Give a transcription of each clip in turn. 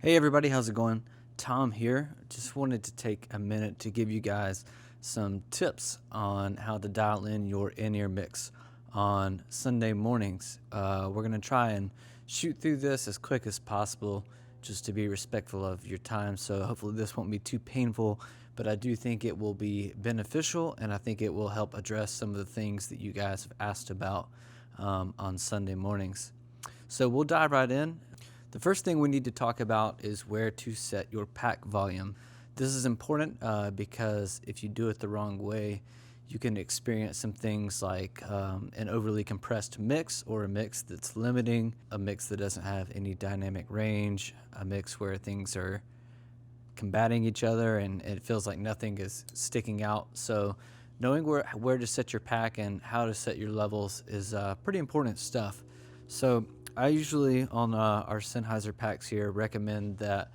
Hey everybody, how's it going? Tom here. Just wanted to take a minute to give you guys some tips on how to dial in your in-ear mix on Sunday mornings. We're going to try and shoot through this as quick as possible just to be respectful of your time. So hopefully this won't be too painful, but I do think it will be beneficial and I think it will help address some of the things that you guys have asked about on Sunday mornings. So we'll dive right in. The first thing we need to talk about is where to set your pack volume. This is important because if you do it the wrong way, you can experience some things like an overly compressed mix, or a mix that's limiting, a mix that doesn't have any dynamic range, a mix where things are combating each other and it feels like nothing is sticking out. So knowing where to set your pack and how to set your levels is pretty important stuff. So I usually on our Sennheiser packs here recommend that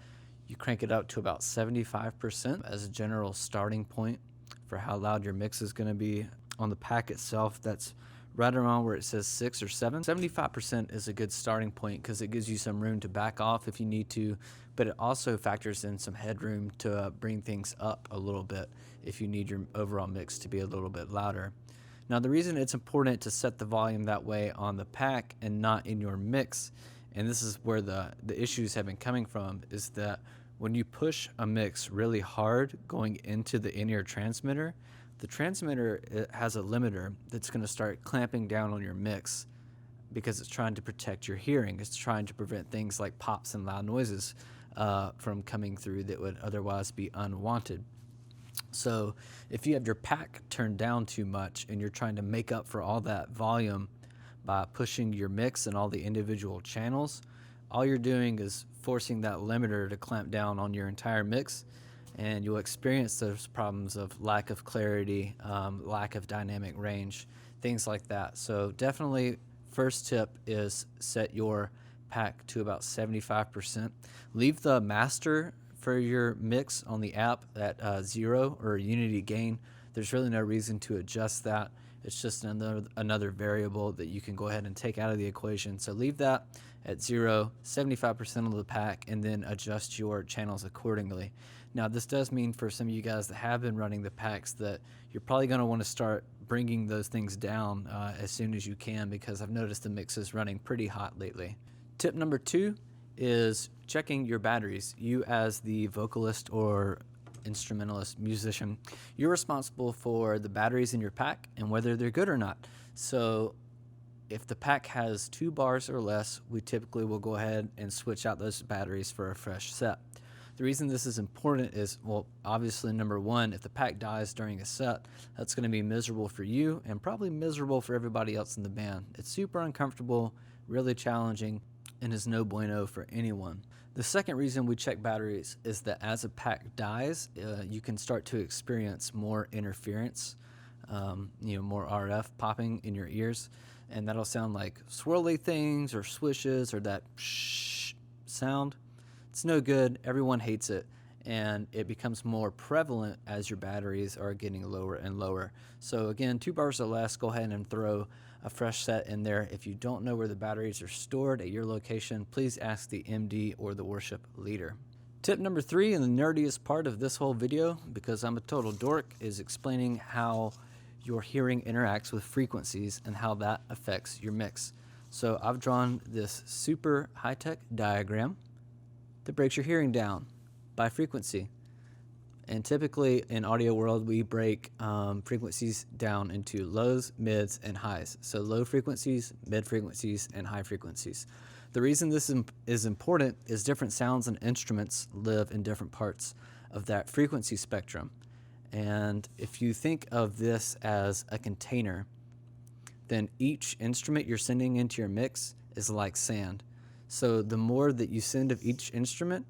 you crank it up to about 75% as a general starting point for how loud your mix is going to be. On the pack itself, that's right around where it says 6 or 7. 75% is a good starting point because it gives you some room to back off if you need to, but it also factors in some headroom to bring things up a little bit if you need your overall mix to be a little bit louder. Now, the reason it's important to set the volume that way on the pack and not in your mix, and this is where the issues have been coming from, is that when you push a mix really hard going into the in-ear transmitter, the transmitter has a limiter that's going to start clamping down on your mix because it's trying to protect your hearing. It's trying to prevent things like pops and loud noises from coming through that would otherwise be unwanted. So if you have your pack turned down too much and you're trying to make up for all that volume by pushing your mix and all the individual channels, all you're doing is forcing that limiter to clamp down on your entire mix, and you'll experience those problems of lack of clarity, lack of dynamic range, things like that. So definitely first tip is set your pack to about 75%. Leave the master for your mix on the app at 0 or unity gain. There's really no reason to adjust that. It's just another variable that you can go ahead and take out of the equation. So leave that at 0, 75% of the pack, and then adjust your channels accordingly. Now, this does mean for some of you guys that have been running the packs that you're probably going to want to start bringing those things down as soon as you can, because I've noticed the mix is running pretty hot lately. Tip number 2 is checking your batteries. You, as the vocalist or instrumentalist musician, you're responsible for the batteries in your pack and whether they're good or not. So if the pack has 2 bars or less, we typically will go ahead and switch out those batteries for a fresh set. The reason this is important is, well, obviously, number one, if the pack dies during a set, that's going to be miserable for you and probably miserable for everybody else in the band. It's super uncomfortable, really challenging, and is no bueno for anyone. The second reason we check batteries is that as a pack dies, you can start to experience more interference, more RF popping in your ears, and that'll sound like swirly things or swishes or that shh sound. It's no good. Everyone hates it, and it becomes more prevalent as your batteries are getting lower and lower. So again, 2 bars or less, go ahead and throw a fresh set in there. If you don't know where the batteries are stored at your location, please ask the MD or the worship leader. Tip number 3, and the nerdiest part of this whole video, because I'm a total dork, is explaining how your hearing interacts with frequencies and how that affects your mix. So I've drawn this super high-tech diagram that breaks your hearing down by frequency. And typically in audio world, we break frequencies down into lows, mids, and highs. So low frequencies, mid frequencies, and high frequencies. The reason this is important is different sounds and instruments live in different parts of that frequency spectrum. And if you think of this as a container, then each instrument you're sending into your mix is like sand. So the more that you send of each instrument,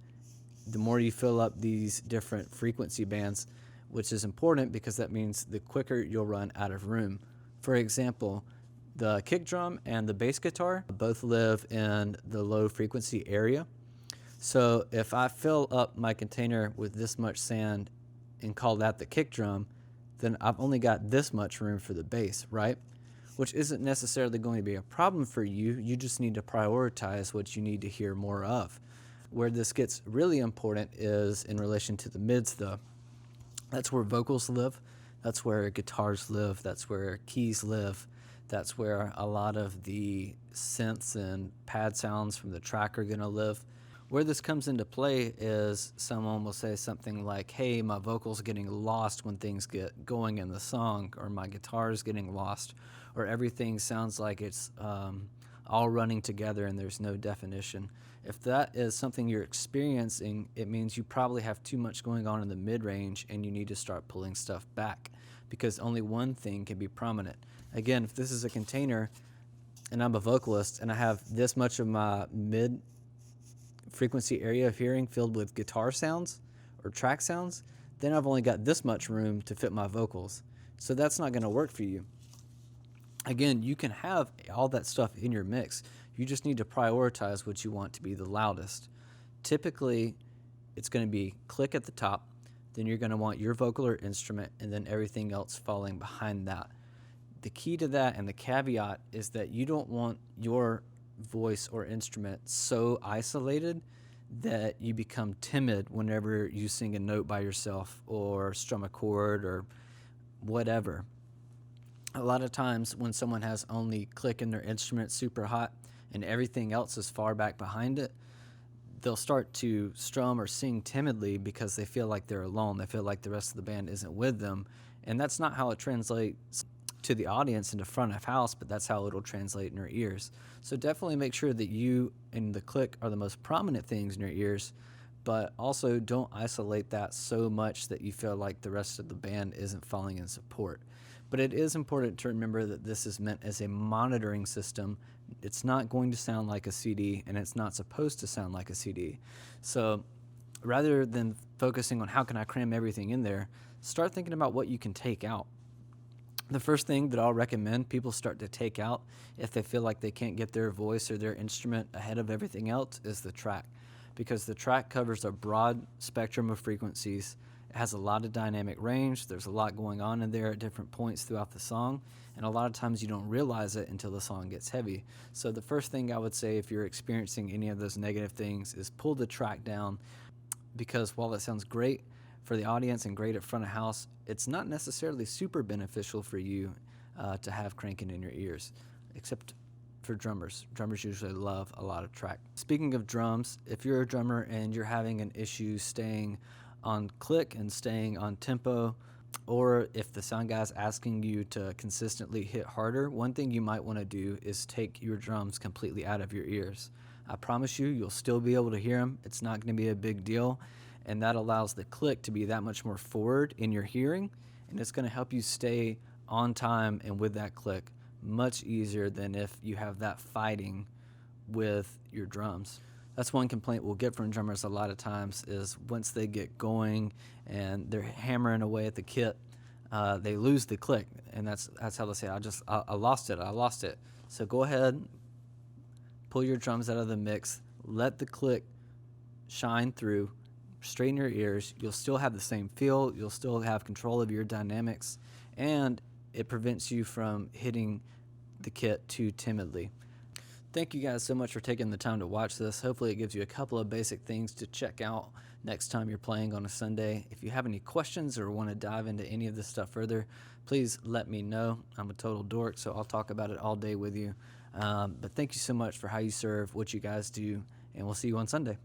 the more you fill up these different frequency bands, which is important because that means the quicker you'll run out of room. For example, the kick drum and the bass guitar both live in the low frequency area. So if I fill up my container with this much sand and call that the kick drum, then I've only got this much room for the bass, right? Which isn't necessarily going to be a problem for you. You just need to prioritize what you need to hear more of. Where this gets really important is in relation to the mids, though. That's where vocals live. That's where guitars live. That's where keys live. That's where a lot of the synths and pad sounds from the track are going to live. Where this comes into play is someone will say something like, hey, my vocals getting lost when things get going in the song, or my guitar is getting lost, or everything sounds like it's all running together and there's no definition. If that is something you're experiencing, it means you probably have too much going on in the mid-range and you need to start pulling stuff back, because only one thing can be prominent. Again, if this is a container and I'm a vocalist and I have this much of my mid frequency area of hearing filled with guitar sounds or track sounds, then I've only got this much room to fit my vocals. So that's not going to work for you. Again, you can have all that stuff in your mix. You just need to prioritize what you want to be the loudest. Typically, it's going to be click at the top, then you're going to want your vocal or instrument, and then everything else falling behind that. The key to that and the caveat is that you don't want your voice or instrument so isolated that you become timid whenever you sing a note by yourself or strum a chord or whatever. A lot of times when someone has only click in their instrument super hot and everything else is far back behind it, they'll start to strum or sing timidly because they feel like they're alone. They feel like the rest of the band isn't with them. And that's not how it translates to the audience in the front of house, but that's how it'll translate in your ears. So definitely make sure that you and the click are the most prominent things in your ears, but also don't isolate that so much that you feel like the rest of the band isn't falling in support. But it is important to remember that this is meant as a monitoring system. It's not going to sound like a CD, and it's not supposed to sound like a CD. So rather than focusing on how can I cram everything in there, start thinking about what you can take out. The first thing that I'll recommend people start to take out if they feel like they can't get their voice or their instrument ahead of everything else is the track, because the track covers a broad spectrum of frequencies. It has a lot of dynamic range. There's a lot going on in there at different points throughout the song, and a lot of times you don't realize it until the song gets heavy. So the first thing I would say if you're experiencing any of those negative things is pull the track down, because while that sounds great for the audience and great at front of house, it's not necessarily super beneficial for you to have cranking in your ears, except for drummers. Drummers usually love a lot of track. Speaking of drums, if you're a drummer and you're having an issue staying on click and staying on tempo, or if the sound guy's asking you to consistently hit harder, one thing you might want to do is take your drums completely out of your ears. I promise you, you'll still be able to hear them. It's not going to be a big deal, and that allows the click to be that much more forward in your hearing, and it's going to help you stay on time and with that click much easier than if you have that fighting with your drums. That's one complaint we'll get from drummers a lot of times is once they get going and they're hammering away at the kit, they lose the click, and that's how they say, I lost it. So go ahead, pull your drums out of the mix, let the click shine through, straighten your ears. You'll still have the same feel, you'll still have control of your dynamics, and it prevents you from hitting the kit too timidly. Thank you guys so much for taking the time to watch this. Hopefully it gives you a couple of basic things to check out next time you're playing on a Sunday. If you have any questions or want to dive into any of this stuff further, please let me know. I'm a total dork, so I'll talk about it all day with you. But thank you so much for how you serve, what you guys do, and we'll see you on Sunday.